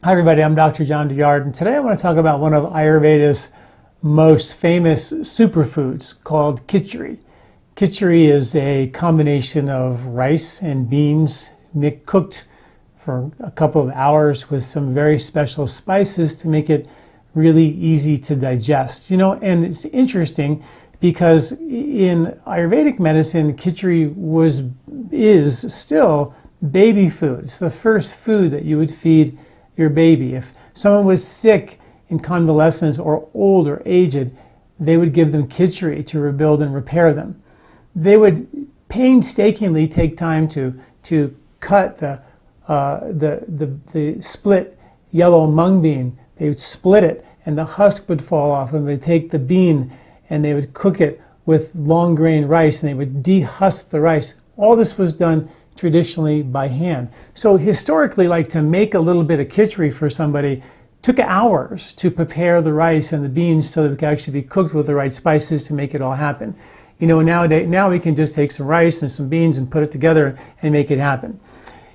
Hi everybody, I'm Dr. John Douillard, and today I want to talk about one of Ayurveda's most famous superfoods called Kitchari. Kitchari is a combination of rice and beans cooked for a couple of hours with some very special spices to make it really easy to digest. And it's interesting because in Ayurvedic medicine, Kitchari is still baby food. It's the first food that you would feed your baby. If someone was sick in convalescence or old or aged, they would give them Kitchari to rebuild and repair them. They would painstakingly take time to cut the split yellow mung bean. They would split it and the husk would fall off, and they'd take the bean and they would cook it with long grain rice, and they would dehusk the rice. All this was done traditionally by hand. So historically, like to make a little bit of Kitchari for somebody took hours to prepare the rice and the beans so that it could actually be cooked with the right spices to make it all happen. Now we can just take some rice and some beans and put it together and make it happen.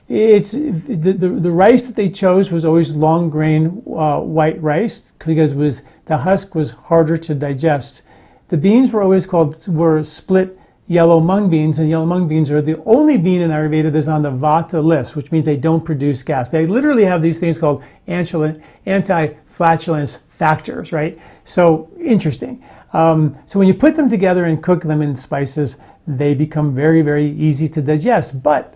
It's the rice that they chose was always long grain white rice because the husk was harder to digest. The beans were split yellow mung beans, and yellow mung beans are the only bean in Ayurveda that's on the Vata list, which means they don't produce gas. They literally have these things called anti-flatulence factors, right? So interesting. So when you put them together and cook them in spices, they become very, very easy to digest. But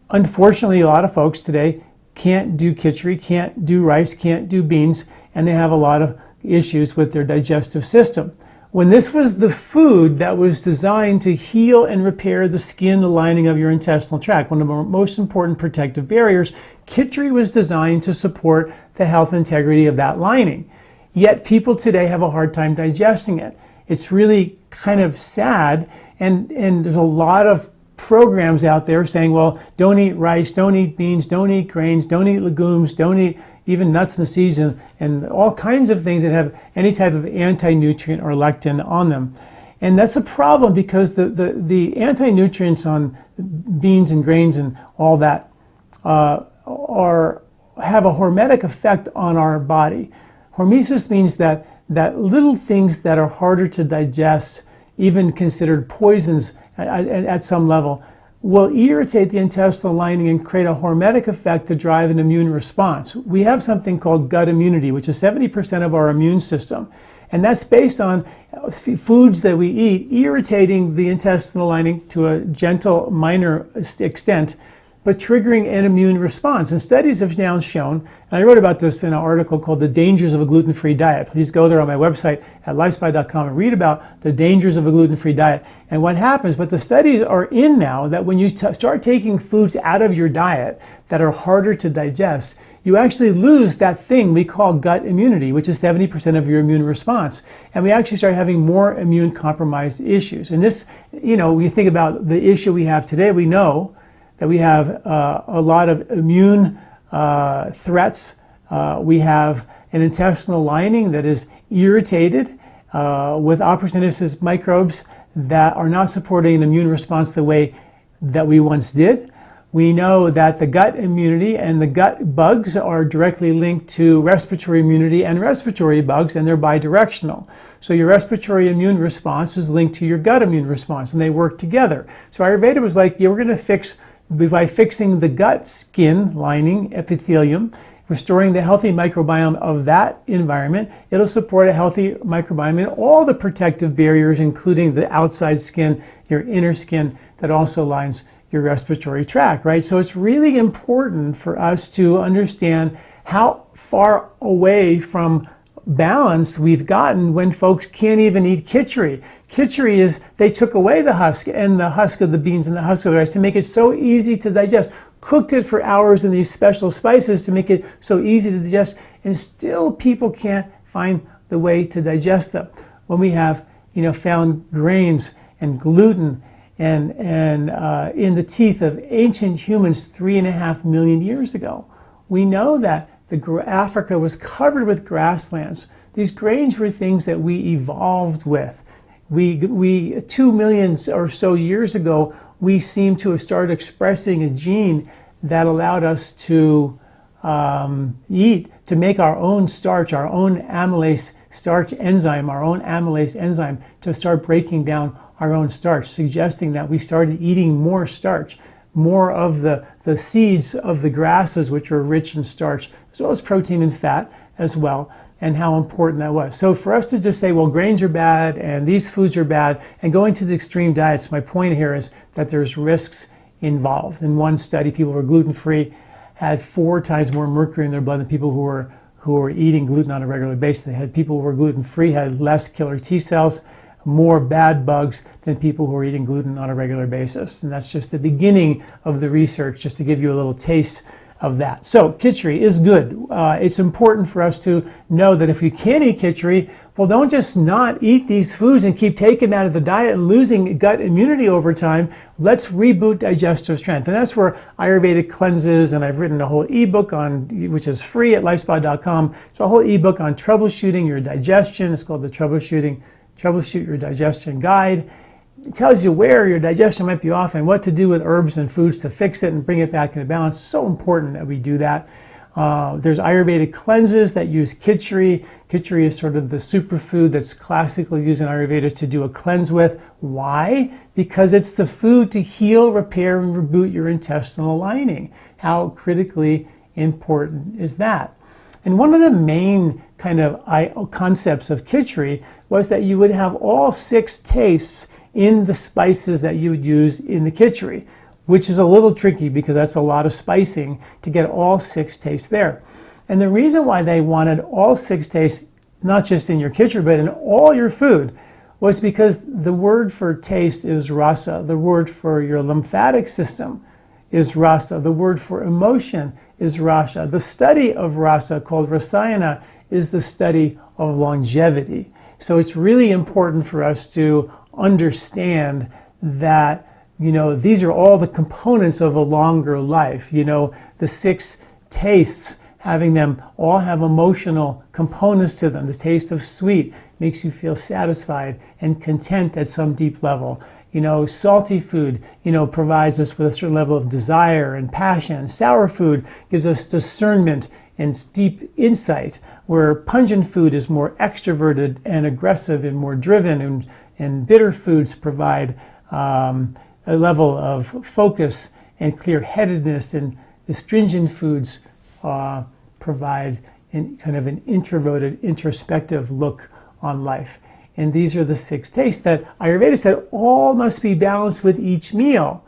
unfortunately, a lot of folks today can't do Kitchari, can't do rice, can't do beans, and they have a lot of issues with their digestive system. When this was the food that was designed to heal and repair the skin, the lining of your intestinal tract, one of the most important protective barriers, Kitchari was designed to support the health integrity of that lining. Yet people today have a hard time digesting it. It's really kind of sad, and there's a lot of programs out there saying, well, don't eat rice, don't eat beans, don't eat grains, don't eat legumes, don't eat even nuts and seeds, and all kinds of things that have any type of anti-nutrient or lectin on them. And that's a problem because the anti-nutrients on beans and grains and all that have a hormetic effect on our body. Hormesis means that little things that are harder to digest, even considered poisons at some level, will irritate the intestinal lining and create a hormetic effect to drive an immune response. We have something called gut immunity, which is 70% of our immune system. And that's based on foods that we eat irritating the intestinal lining to a gentle, minor extent, but triggering an immune response. And studies have now shown, and I wrote about this in an article called The Dangers of a Gluten-Free Diet. Please go there on my website at LifeSpa.com and read about the dangers of a gluten-free diet and what happens. But the studies are in now that when you start taking foods out of your diet that are harder to digest, you actually lose that thing we call gut immunity, which is 70% of your immune response. And we actually start having more immune compromised issues. And this, when you think about the issue we have today, we know that we have a lot of immune threats. We have an intestinal lining that is irritated with opportunistic microbes that are not supporting an immune response the way that we once did. We know that the gut immunity and the gut bugs are directly linked to respiratory immunity and respiratory bugs, and they're bidirectional. So your respiratory immune response is linked to your gut immune response, and they work together. So Ayurveda was like, we're going to fix by fixing the gut skin lining, epithelium, restoring the healthy microbiome of that environment. It'll support a healthy microbiome in all the protective barriers, including the outside skin, your inner skin that also lines your respiratory tract, right? So it's really important for us to understand how far away from balance we've gotten when folks can't even eat Kitchari. Kitchari is, they took away the husk and the husk of the beans and the husk of the rice to make it so easy to digest, cooked it for hours in these special spices to make it so easy to digest, and still people can't find the way to digest them. When we have, found grains and gluten and in the teeth of ancient humans 3.5 million years ago, we know that Africa was covered with grasslands. These grains were things that we evolved with. We 2 million or so years ago, we seem to have started expressing a gene that allowed us to eat to make our own starch, our own amylase starch enzyme, our own amylase enzyme to start breaking down our own starch, suggesting that we started eating more starch, more of the seeds of the grasses, which are rich in starch, as well as protein and fat as well, and how important that was. So for us to just say, well, grains are bad and these foods are bad, and going to the extreme diets, my point here is that there's risks involved. In one study, people who were gluten-free had 4 times more mercury in their blood than people who were eating gluten on a regular basis. They had people who were gluten-free had less killer T cells, more bad bugs than people who are eating gluten on a regular basis. And that's just the beginning of the research, just to give you a little taste of that. So Kitchari is good. It's important for us to know that if you can't eat Kitchari, well, don't just not eat these foods and keep taking them out of the diet and losing gut immunity over time. Let's reboot digestive strength. And that's where Ayurvedic cleanses, and I've written a whole ebook on, which is free at LifeSpa.com. It's a whole ebook on troubleshooting your digestion. It's called the Troubleshoot Your Digestion Guide. It tells you where your digestion might be off and what to do with herbs and foods to fix it and bring it back into balance. It's so important that we do that. There's Ayurvedic cleanses that use Kitchari. Kitchari is sort of the superfood that's classically used in Ayurveda to do a cleanse with. Why? Because it's the food to heal, repair, and reboot your intestinal lining. How critically important is that? And one of the main kind of concepts of Kitchari was that you would have all 6 tastes in the spices that you would use in the Kitchari, which is a little tricky because that's a lot of spicing to get all 6 tastes there. And the reason why they wanted all 6 tastes, not just in your Kitchari, but in all your food, was because the word for taste is rasa. The word for your lymphatic system is rasa. The word for emotion is rasa. The study of rasa, called rasayana, is the study of longevity. So it's really important for us to understand that, these are all the components of a longer life. The 6 tastes, having them all have emotional components to them. The taste of sweet makes you feel satisfied and content at some deep level. Salty food, provides us with a certain level of desire and passion. Sour food gives us discernment and deep insight, where pungent food is more extroverted and aggressive and more driven, and bitter foods provide a level of focus and clear-headedness, and astringent foods provide kind of an introverted, introspective look on life. And these are the 6 tastes that Ayurveda said all must be balanced with each meal.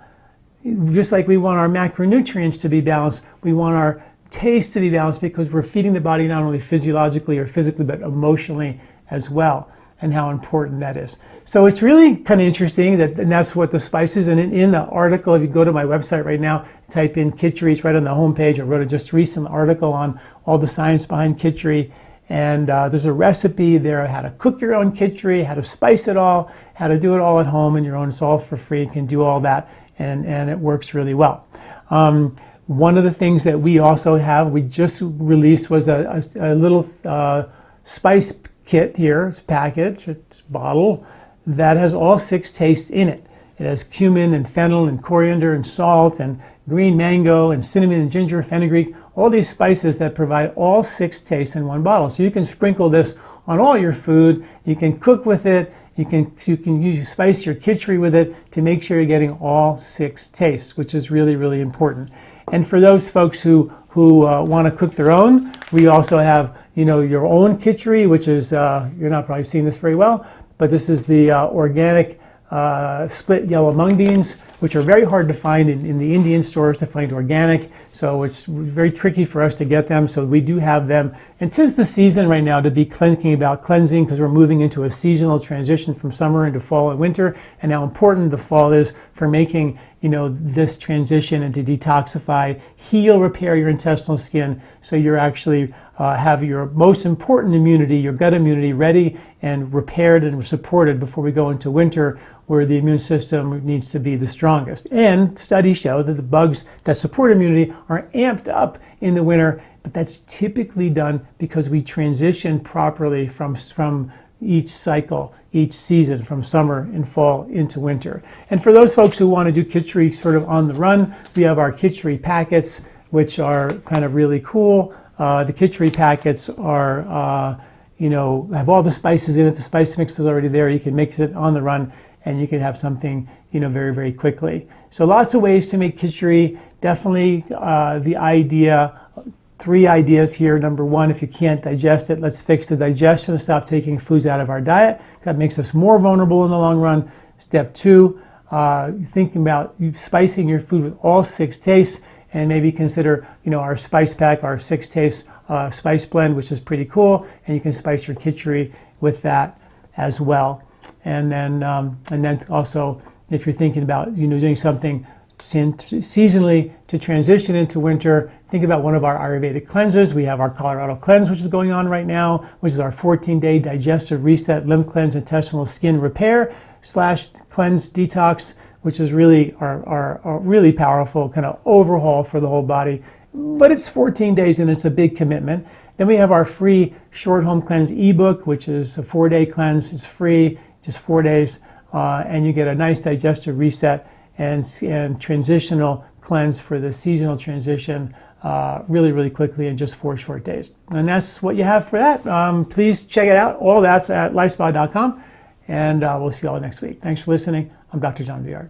Just like we want our macronutrients to be balanced, we want our taste to be balanced, because we're feeding the body not only physiologically or physically, but emotionally as well, and how important that is. So it's really kind of interesting and that's what the spices, and in the article, if you go to my website right now, type in Kitchari, it's right on the homepage. I wrote a just recent article on all the science behind Kitchari, and there's a recipe there, how to cook your own Kitchari, how to spice it all, how to do it all at home in your own. It's all for free. You can do all that, and it works really well. One of the things that we also have, we just released, was a little spice kit here, package, it's a bottle, that has all 6 tastes in it. It has cumin and fennel and coriander and salt and green mango and cinnamon and ginger, fenugreek, all these spices that provide all 6 tastes in one bottle. So you can sprinkle this on all your food, you can cook with it, you can spice your Kitchari with it to make sure you're getting all 6 tastes, which is really, really important. And for those folks who want to cook their own, we also have, your own Kitchari, which is, you're not probably seeing this very well, but this is the organic split yellow mung beans, which are very hard to find in the Indian stores, to find organic. So it's very tricky for us to get them. So we do have them. And 'tis the season right now to be thinking about cleansing, because we're moving into a seasonal transition from summer into fall and winter, and how important the fall is for making this transition, and to detoxify, heal, repair your intestinal skin, so you're actually have your most important immunity, your gut immunity, ready and repaired and supported before we go into winter, where the immune system needs to be the strongest. And studies show that the bugs that support immunity are amped up in the winter, but that's typically done because we transition properly from each cycle, each season, from summer and fall into winter. And for those folks who want to do Kitchari sort of on the run, we have our Kitchari packets. which are kind of really cool. The Kitchari packets are, have all the spices in it. The spice mix is already there. You can mix it on the run, and you can have something, very, very quickly. So lots of ways to make Kitchari. Definitely the idea, 3 ideas here. Number 1, if you can't digest it, let's fix the digestion and stop taking foods out of our diet. That makes us more vulnerable in the long run. Step 2, thinking about spicing your food with all 6 tastes, and maybe consider, our spice pack, our 6 taste spice blend, which is pretty cool, and you can spice your Kitchari with that as well. And then also, if you're thinking about, doing something seasonally to transition into winter, think about one of our Ayurvedic cleanses. We have our Colorado cleanse, which is going on right now, which is our 14-day digestive reset, lymph cleanse, intestinal skin repair / cleanse detox, which is really our really powerful kind of overhaul for the whole body. But it's 14 days and it's a big commitment. Then we have our free short home cleanse ebook, which is a 4-day cleanse. It's free, just 4 days, and you get a nice digestive reset and transitional cleanse for the seasonal transition really, really quickly in just 4 short days. And that's what you have for that. Please check it out. All that's at LifeSpa.com, and we'll see you all next week. Thanks for listening. I'm Dr. John Douillard.